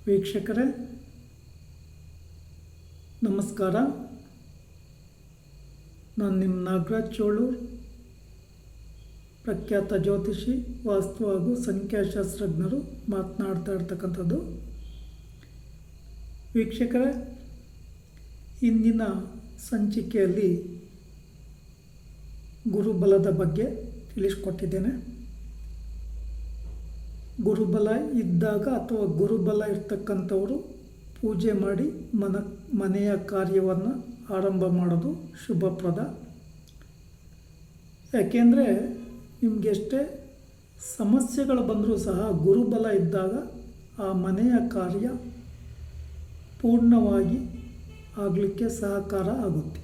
ವೀಕ್ಷಕರೇ ನಮಸ್ಕಾರ. ನಾನು ನಿಮ್ಮ ನಾಗರಾಜ್ ಚೋಳೂರ್, ಪ್ರಖ್ಯಾತ ಜ್ಯೋತಿಷಿ, ವಾಸ್ತು ಹಾಗೂ ಸಂಖ್ಯಾಶಾಸ್ತ್ರಜ್ಞರು ಮಾತನಾಡ್ತಾ ಇರ್ತಕ್ಕಂಥದ್ದು. ವೀಕ್ಷಕರೇ, ಇಂದಿನ ಸಂಚಿಕೆಯಲ್ಲಿ ಗುರುಬಲದ ಬಗ್ಗೆ ತಿಳಿಸ್ಕೊಟ್ಟಿದ್ದೇನೆ. ಗುರುಬಲ ಇದ್ದಾಗ ಅಥವಾ ಗುರುಬಲ ಇರ್ತಕ್ಕಂಥವರು ಪೂಜೆ ಮಾಡಿ ಮನೆಯ ಕಾರ್ಯವನ್ನು ಆರಂಭ ಮಾಡೋದು ಶುಭಪ್ರದ. ಯಾಕೆಂದರೆ ನಿಮಗೆಷ್ಟೇ ಸಮಸ್ಯೆಗಳು ಬಂದರೂ ಸಹ ಗುರುಬಲ ಇದ್ದಾಗ ಆ ಮನೆಯ ಕಾರ್ಯ ಪೂರ್ಣವಾಗಿ ಆಗಲಿಕ್ಕೆ ಸಹಕಾರ ಆಗುತ್ತೆ.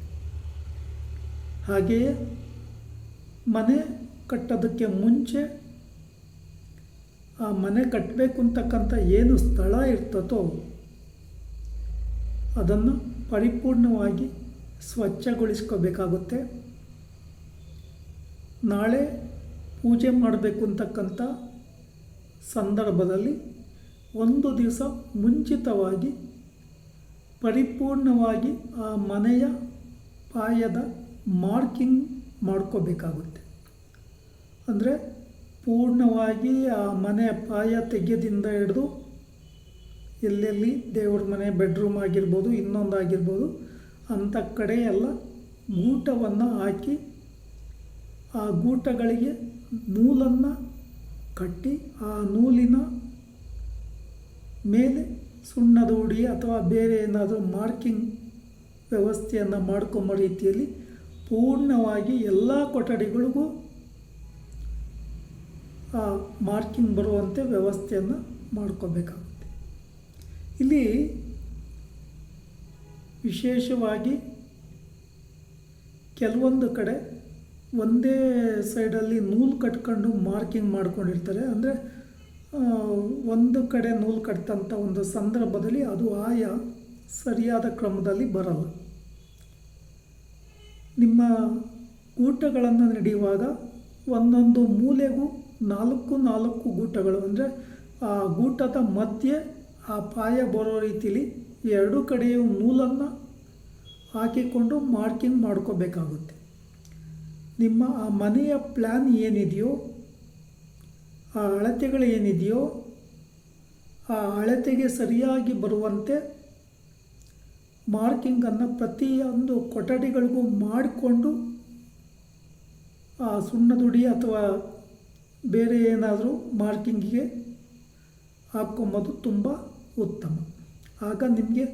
ಹಾಗೆಯೇ ಮನೆ ಕಟ್ಟೋದಕ್ಕೆ ಮುಂಚೆ ಆ ಮನೆ ಕಟ್ಟಬೇಕು ಅಂತಕ್ಕಂಥ ಏನು ಸ್ಥಳ ಇರ್ತದೋ ಅದನ್ನು ಪರಿಪೂರ್ಣವಾಗಿ ಸ್ವಚ್ಛಗೊಳಿಸ್ಕೋಬೇಕಾಗುತ್ತೆ. ನಾಳೆ ಪೂಜೆ ಮಾಡಬೇಕು ಅಂತಕ್ಕಂಥ ಸಂದರ್ಭದಲ್ಲಿ ಒಂದು ದಿವಸ ಮುಂಚಿತವಾಗಿ ಪರಿಪೂರ್ಣವಾಗಿ ಆ ಮನೆಯ ಪಾಯದ ಮಾರ್ಕಿಂಗ್ ಮಾಡ್ಕೋಬೇಕಾಗುತ್ತೆ. ಅಂದರೆ ಪೂರ್ಣವಾಗಿ ಆ ಮನೆಯ ಪಾಯ ತೆಗೆದಿಂದ ಹಿಡಿದು ಎಲ್ಲೆಲ್ಲಿ ದೇವ್ರ ಮನೆ, ಬೆಡ್ರೂಮ್ ಆಗಿರ್ಬೋದು, ಇನ್ನೊಂದು ಆಗಿರ್ಬೋದು, ಅಂಥ ಕಡೆ ಎಲ್ಲ ಗೂಟವನ್ನು ಹಾಕಿ ಆ ಗೂಟಗಳಿಗೆ ನೂಲನ್ನು ಕಟ್ಟಿ ಆ ನೂಲಿನ ಮೇಲೆ ಸುಣ್ಣದ ಹುಡಿ ಅಥವಾ ಬೇರೆ ಏನಾದರೂ ಮಾರ್ಕಿಂಗ್ ವ್ಯವಸ್ಥೆಯನ್ನು ಮಾಡ್ಕೊಂಬ ರೀತಿಯಲ್ಲಿ ಪೂರ್ಣವಾಗಿ ಎಲ್ಲ ಕೊಠಡಿಗಳಿಗೂ ಆ ಮಾರ್ಕಿಂಗ್ ಬರುವಂತೆ ವ್ಯವಸ್ಥೆಯನ್ನು ಮಾಡ್ಕೋಬೇಕಾಗುತ್ತೆ. ಇಲ್ಲಿ ವಿಶೇಷವಾಗಿ ಕೆಲವೊಂದು ಕಡೆ ಒಂದೇ ಸೈಡಲ್ಲಿ ನೂಲು ಕಟ್ಕೊಂಡು ಮಾರ್ಕಿಂಗ್ ಮಾಡ್ಕೊಂಡಿರ್ತಾರೆ. ಅಂದರೆ ಒಂದು ಕಡೆ ನೂಲು ಕಟ್ಟಂಥ ಒಂದು ಸಂದರ್ಭದಲ್ಲಿ ಅದು ಆಯಾ ಸರಿಯಾದ ಕ್ರಮದಲ್ಲಿ ಬರಲ್ಲ. ನಿಮ್ಮ ಗೂಟಗಳನ್ನು ನಡೆಯುವಾಗ ಒಂದೊಂದು ಮೂಲೆಗೂ 4 ಗೂಟಗಳು, ಅಂದರೆ ಆ ಗೂಟದ ಮಧ್ಯೆ ಆ ಪಾಯ ಬರೋ ರೀತಿಲಿ ಎರಡು ಕಡೆಯೂ ನೂಲನ್ನು ಹಾಕಿಕೊಂಡು ಮಾರ್ಕಿಂಗ್ ಮಾಡ್ಕೋಬೇಕಾಗುತ್ತೆ. ನಿಮ್ಮ ಆ ಮನೆಯ ಪ್ಲ್ಯಾನ್ ಏನಿದೆಯೋ, ಆ ಅಳತೆಗಳು ಏನಿದೆಯೋ, ಆ ಅಳತೆಗೆ ಸರಿಯಾಗಿ ಬರುವಂತೆ ಮಾರ್ಕಿಂಗನ್ನು ಪ್ರತಿಯೊಂದು ಕೊಠಡಿಗಳಿಗೂ ಮಾಡಿಕೊಂಡು ಆ ಸುಣ್ಣದುಡಿ ಅಥವಾ ಬೇರೆ ಏನಾದರೂ ಮಾರ್ಕಿಂಗಿಗೆ ಹಾಕ್ಕೊಂಬೋದು ತುಂಬ ಉತ್ತಮ. ಆಗ ನಿಮಗೆ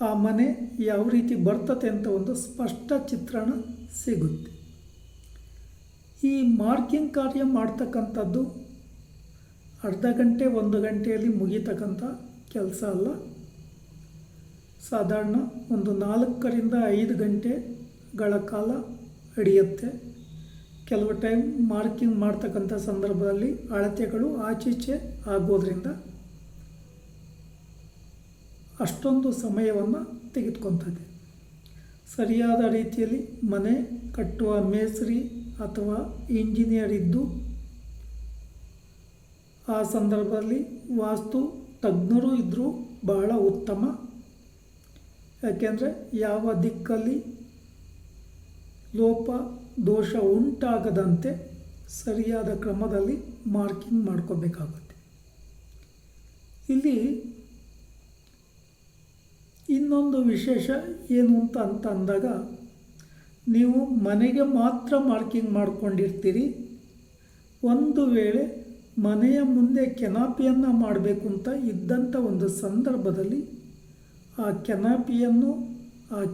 ಆ ಮನೆ ಯಾವ ರೀತಿ ಬರ್ತತೆ ಅಂತ ಒಂದು ಸ್ಪಷ್ಟ ಚಿತ್ರಣ ಸಿಗುತ್ತೆ. ಈ ಮಾರ್ಕಿಂಗ್ ಕಾರ್ಯ ಮಾಡ್ತಕ್ಕಂಥದ್ದು ಅರ್ಧ ಗಂಟೆ 1 ಗಂಟೆಯಲ್ಲಿ ಮುಗಿತಕ್ಕಂಥ ಕೆಲಸ ಅಲ್ಲ. ಸಾಧಾರಣ ಒಂದು 4ರಿಂದ 5 ಗಂಟೆಗಳ ಕಾಲ ಹಿಡಿಯುತ್ತೆ. ಕೆಲವು ಟೈಮ್ ಮಾರ್ಕಿಂಗ್ ಮಾಡ್ತಕ್ಕಂಥ ಸಂದರ್ಭದಲ್ಲಿ ಅಳತೆಗಳು ಆಚೀಚೆ ಆಗೋದ್ರಿಂದ ಅಷ್ಟೊಂದು ಸಮಯವನ್ನು ತೆಗೆದುಕೊತದೆ. ಸರಿಯಾದ ರೀತಿಯಲ್ಲಿ ಮನೆ ಕಟ್ಟುವ ಮೇಸ್ತ್ರಿ ಅಥವಾ ಇಂಜಿನಿಯರ್ ಇದ್ದು ಆ ಸಂದರ್ಭದಲ್ಲಿ ವಾಸ್ತು ತಜ್ಞರು ಇದ್ದರೂ ಬಹಳ ಉತ್ತಮ. ಯಾಕೆಂದರೆ ಯಾವ ದಿಕ್ಕಲ್ಲಿ ಲೋಪ ದೋಷ ಉಂಟಾಗದಂತೆ ಸರಿಯಾದ ಕ್ರಮದಲ್ಲಿ ಮಾರ್ಕಿಂಗ್ ಮಾಡ್ಕೋಬೇಕಾಗುತ್ತೆ. ಇಲ್ಲಿ ಇನ್ನೊಂದು ವಿಶೇಷ ಏನು ಅಂತ ಅಂದಾಗ, ನೀವು ಮನೆಗೆ ಮಾತ್ರ ಮಾರ್ಕಿಂಗ್ ಮಾಡ್ಕೊಂಡಿರ್ತೀರಿ. ಒಂದು ವೇಳೆ ಮನೆಯ ಮುಂದೆ ಕೆನಾಪಿಯನ್ನು ಮಾಡಬೇಕು ಅಂತ ಇದ್ದಂಥ ಒಂದು ಸಂದರ್ಭದಲ್ಲಿ ಆ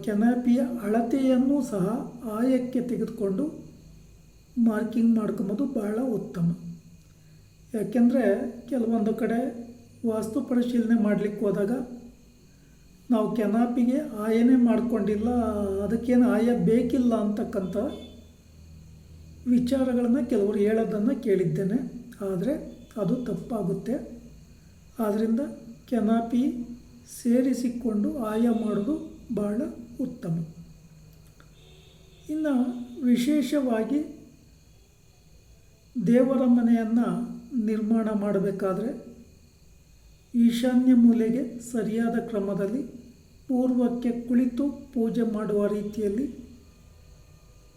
ಕೆನಾಪಿಯ ಅಳತೆಯನ್ನು ಸಹ ಆಯಕ್ಕೆ ತೆಗೆದುಕೊಂಡು ಮಾರ್ಕಿಂಗ್ ಮಾಡ್ಕೊಂಬೋದು ಬಹಳ ಉತ್ತಮ. ಯಾಕೆಂದರೆ ಕೆಲವೊಂದು ಕಡೆ ವಾಸ್ತು ಪರಿಶೀಲನೆ ಮಾಡಲಿಕ್ಕೆ ಹೋದಾಗ ನಾವು ಕೆನಾಪಿಗೆ ಆಯನೇ ಮಾಡ್ಕೊಂಡಿಲ್ಲ, ಅದಕ್ಕೇನು ಆಯ ಬೇಕಿಲ್ಲ ಅಂತಕ್ಕಂಥ ವಿಚಾರಗಳನ್ನು ಕೆಲವರು ಹೇಳೋದನ್ನು ಕೇಳಿದ್ದೇನೆ. ಆದರೆ ಅದು ತಪ್ಪಾಗುತ್ತೆ. ಆದ್ದರಿಂದ ಕೆನಾಪಿ ಸೇರಿಸಿಕೊಂಡು ಆಯ ಮಾಡೋದು ಬಹಳ ಉತ್ತಮ. ಇನ್ನು ವಿಶೇಷವಾಗಿ ದೇವರ ಮನೆಯನ್ನು ನಿರ್ಮಾಣ ಮಾಡಬೇಕಾದ್ರೆ ಈಶಾನ್ಯ ಮೂಲೆಗೆ ಸರಿಯಾದ ಕ್ರಮದಲ್ಲಿ ಪೂರ್ವಕ್ಕೆ ಕುಳಿತು ಪೂಜೆ ಮಾಡುವ ರೀತಿಯಲ್ಲಿ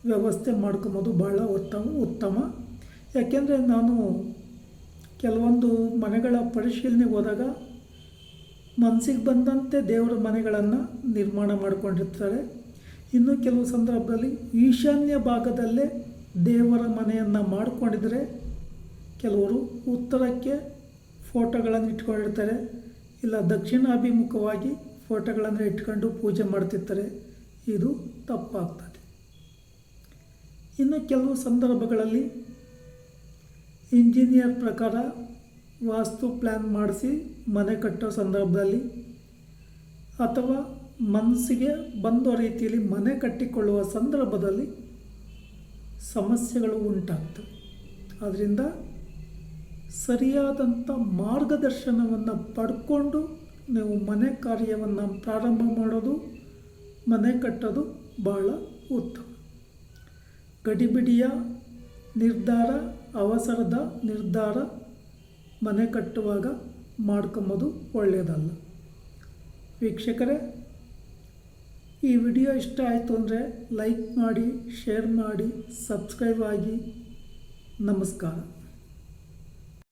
ವ್ಯವಸ್ಥೆ ಮಾಡ್ಕೊಂಬೋದು ಭಾಳ ಉತ್ತಮ. ಯಾಕೆಂದರೆ ನಾನು ಕೆಲವೊಂದು ಮನೆಗಳ ಪರಿಶೀಲನೆಗೆ ಹೋದಾಗ ಮನಸ್ಸಿಗೆ ಬಂದಂತೆ ದೇವರ ಮನೆಗಳನ್ನು ನಿರ್ಮಾಣ ಮಾಡಿಕೊಂಡಿರ್ತಾರೆ. ಇನ್ನು ಕೆಲವು ಸಂದರ್ಭದಲ್ಲಿ ಈಶಾನ್ಯ ಭಾಗದಲ್ಲೇ ದೇವರ ಮನೆಯನ್ನು ಮಾಡಿಕೊಂಡಿದ್ರೆ ಕೆಲವರು ಉತ್ತರಕ್ಕೆ ಫೋಟೋಗಳನ್ನು ಇಟ್ಕೊಂಡಿರ್ತಾರೆ, ಇಲ್ಲ ದಕ್ಷಿಣಾಭಿಮುಖವಾಗಿ ಫೋಟೋಗಳನ್ನು ಇಟ್ಕೊಂಡು ಪೂಜೆ ಮಾಡ್ತಿರ್ತಾರೆ. ಇದು ತಪ್ಪಾಗ್ತದೆ. ಇನ್ನು ಕೆಲವು ಸಂದರ್ಭಗಳಲ್ಲಿ ಇಂಜಿನಿಯರ್ ಪ್ರಕಾರ ವಾಸ್ತು ಪ್ಲ್ಯಾನ್ ಮಾಡಿಸಿ ಮನೆ ಕಟ್ಟೋ ಸಂದರ್ಭದಲ್ಲಿ ಅಥವಾ ಮನಸ್ಸಿಗೆ ಬಂದ ರೀತಿಯಲ್ಲಿ ಮನೆ ಕಟ್ಟಿಕೊಳ್ಳುವ ಸಂದರ್ಭದಲ್ಲಿ ಸಮಸ್ಯೆಗಳು ಉಂಟಾಗ್ತವೆ. ಆದ್ದರಿಂದ ಸರಿಯಾದಂಥ ಮಾರ್ಗದರ್ಶನವನ್ನು ಪಡ್ಕೊಂಡು ನೀವು ಮನೆ ಕಾರ್ಯವನ್ನು ಪ್ರಾರಂಭ ಮಾಡೋದು, ಮನೆ ಕಟ್ಟೋದು ಭಾಳ ಉತ್ತಮ. ಗಡಿಬಿಡಿಯ ನಿರ್ಧಾರ, ಅವಸರದ ನಿರ್ಧಾರ ಮನೆ ಕಟ್ಟುವಾಗ ಮಾಡ್ಕೊಂಬೋದು ಒಳ್ಳೆಯದಲ್ಲ. ವೀಕ್ಷಕರೇ, ಈ ವಿಡಿಯೋ ಇಷ್ಟ ಆಯಿತು ಅಂದರೆ ಲೈಕ್ ಮಾಡಿ, ಶೇರ್ ಮಾಡಿ, ಸಬ್ಸ್ಕ್ರೈಬ್ ಆಗಿ. ನಮಸ್ಕಾರ.